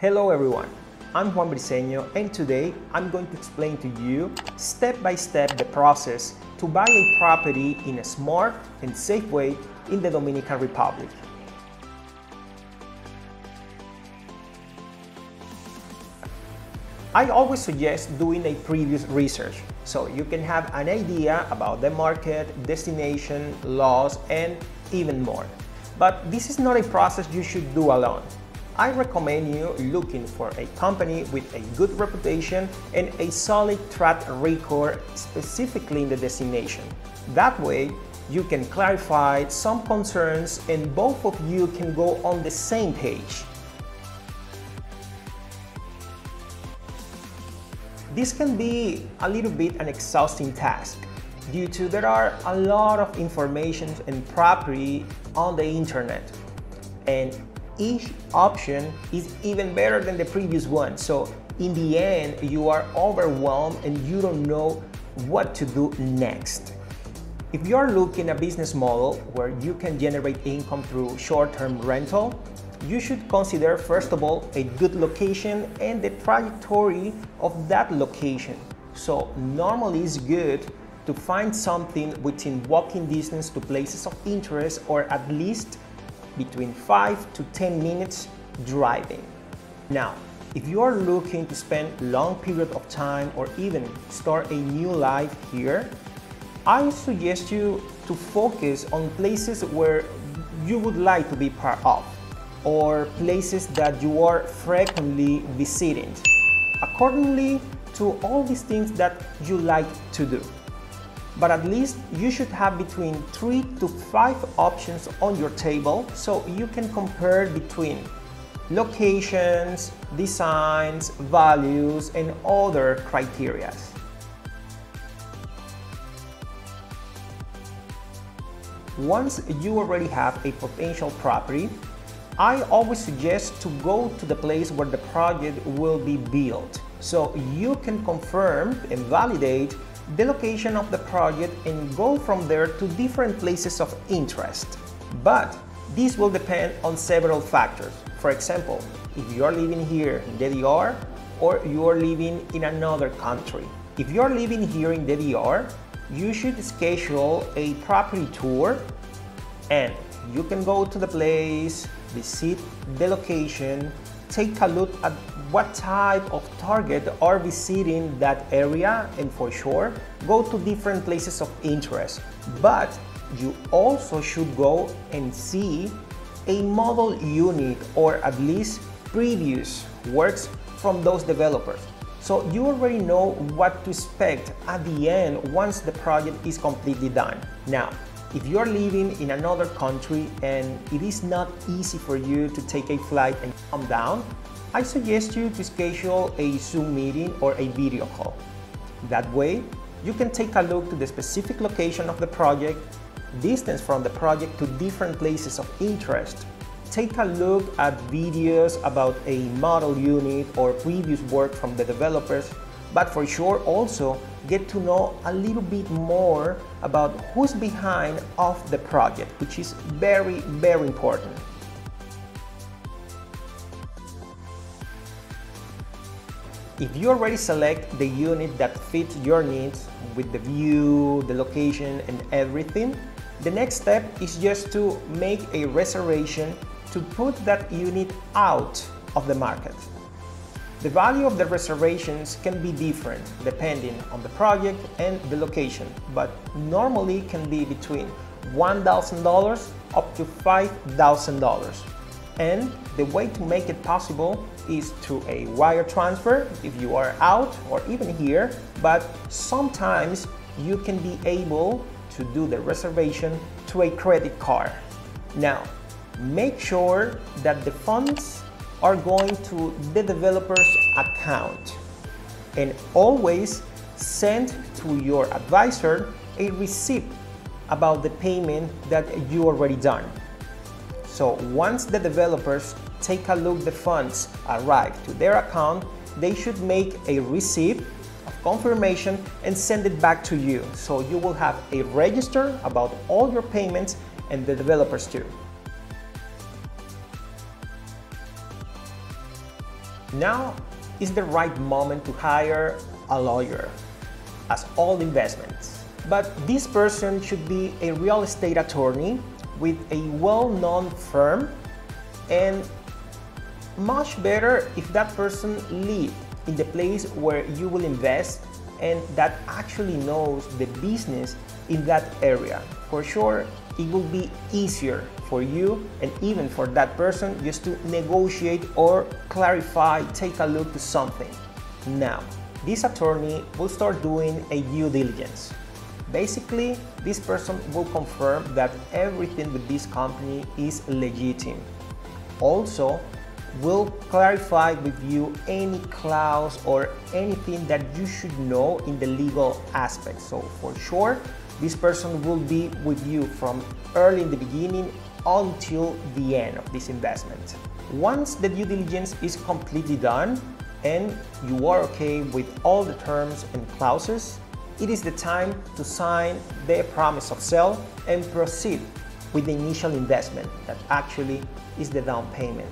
Hello everyone, I'm jbriceno and today I'm going to explain to you step by step the process to buy a property in a smart and safe way in the Dominican Republic. I always suggest doing a previous research so you can have an idea about the market, destination, laws, and even more. But this is not a process you should do alone. I recommend you looking for a company with a good reputation and a solid track record specifically in the destination. That way, you can clarify some concerns and both of you can go on the same page. This can be a little bit an exhausting task due to there are a lot of information and property on the internet, and each option is even better than the previous one. So in the end, you are overwhelmed and you don't know what to do next. If you are looking at a business model where you can generate income through short-term rental, you should consider first of all a good location and the trajectory of that location. So normally it's good to find something within walking distance to places of interest, or at least between 5 to 10 minutes driving. Now, if you are looking to spend long period of time or even start a new life here, I suggest you to focus on places where you would like to be part of, or places that you are frequently visiting, accordingly to all these things that you like to do. But at least you should have between 3 to 5 options on your table so you can compare between locations, designs, values, and other criteria. Once you already have a potential property, I always suggest to go to the place where the project will be built so you can confirm and validate the location of the project and go from there to different places of interest. But this will depend on several factors. For example, if you are living here in the DR or you are living in another country. If you are living here in the DR, you should schedule a property tour and you can go to the place, visit the location, take a look at what type of target are visiting that area, and for sure, go to different places of interest. But you also should go and see a model unit or at least previous works from those developers. So you already know what to expect at the end once the project is completely done. Now, if you are living in another country and it is not easy for you to take a flight and come down, I suggest you to schedule a Zoom meeting or a video call. That way, you can take a look to the specific location of the project, distance from the project to different places of interest. Take a look at videos about a model unit or previous work from the developers, but for sure also get to know a little bit more about who's behind of the project, which is very, very important. If you already select the unit that fits your needs with the view, the location, and everything, the next step is just to make a reservation to put that unit out of the market. The value of the reservations can be different depending on the project and the location, but normally can be between $1,000 up to $5,000. And the way to make it possible is through a wire transfer if you are out or even here, but sometimes you can be able to do the reservation to a credit card. Now, make sure that the funds are going to the developer's account, and always send to your advisor a receipt about the payment that you already done. So once the developers take a look, the funds arrive to their account, they should make a receipt of confirmation and send it back to you. So you will have a register about all your payments and the developers too. Now is the right moment to hire a lawyer, as all investments. But this person should be a real estate attorney with a well-known firm, and much better if that person lives in the place where you will invest and that actually knows the business in that area. For sure, it will be easier for you and even for that person just to negotiate or clarify, take a look to something. Now, this attorney will start doing a due diligence. Basically, this person will confirm that everything with this company is legitimate. Also, will clarify with you any clause or anything that you should know in the legal aspect. So for sure, this person will be with you from early in the beginning until the end of this investment. Once the due diligence is completely done and you are okay with all the terms and clauses, it is the time to sign the promise of sale and proceed with the initial investment that actually is the down payment.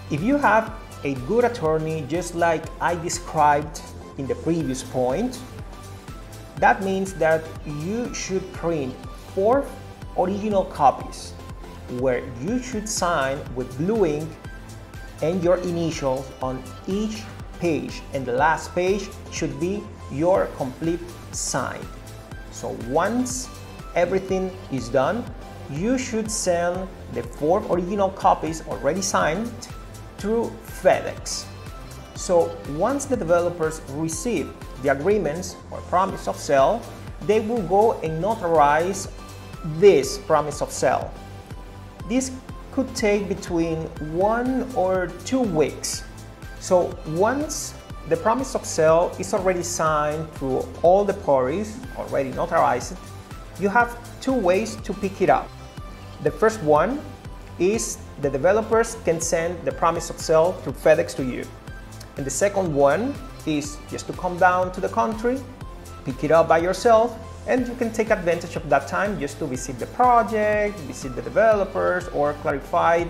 If you have a good attorney, just like I described in the previous point, that means that you should print 4 original copies where you should sign with blue ink and your initials on each page, and the last page should be your complete sign. So once everything is done, you should send the 4 original copies already signed through FedEx. So once the developers receive the agreements or promise of sale, they will go and notarize this promise of sale. This could take between 1 or 2 weeks. So once the promise of sale is already signed through all the parties, already notarized, you have 2 ways to pick it up. The first one is the developers can send the promise of sale through FedEx to you. And the second one is just to come down to the country, pick it up by yourself, and you can take advantage of that time just to visit the project, visit the developers, or clarify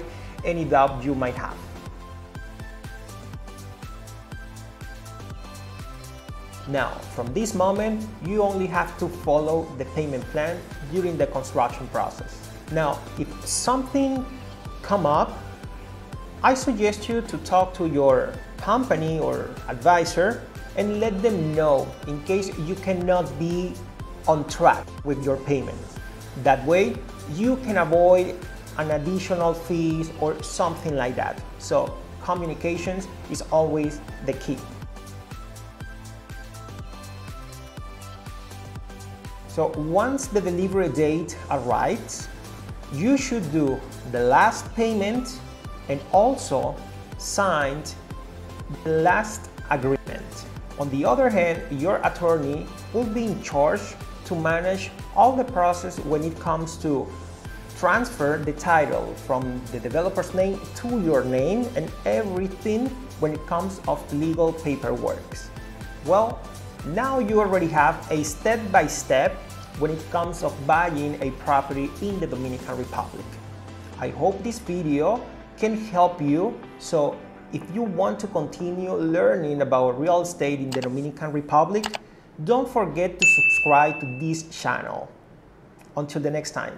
any doubt you might have. Now, from this moment, you only have to follow the payment plan during the construction process. Now, if something come up, I suggest you to talk to your company or advisor and let them know in case you cannot be on track with your payments. That way, you can avoid an additional fees or something like that. So, communications is always the key. So once the delivery date arrives, you should do the last payment and also sign the last agreement. On the other hand, your attorney will be in charge to manage all the process when it comes to transfer the title from the developer's name to your name and everything when it comes of legal paperwork. Well, now you already have a step-by-step when it comes of buying a property in the Dominican Republic. I hope this video can help you. So if you want to continue learning about real estate in the Dominican Republic, don't forget to subscribe to this channel. Until the next time.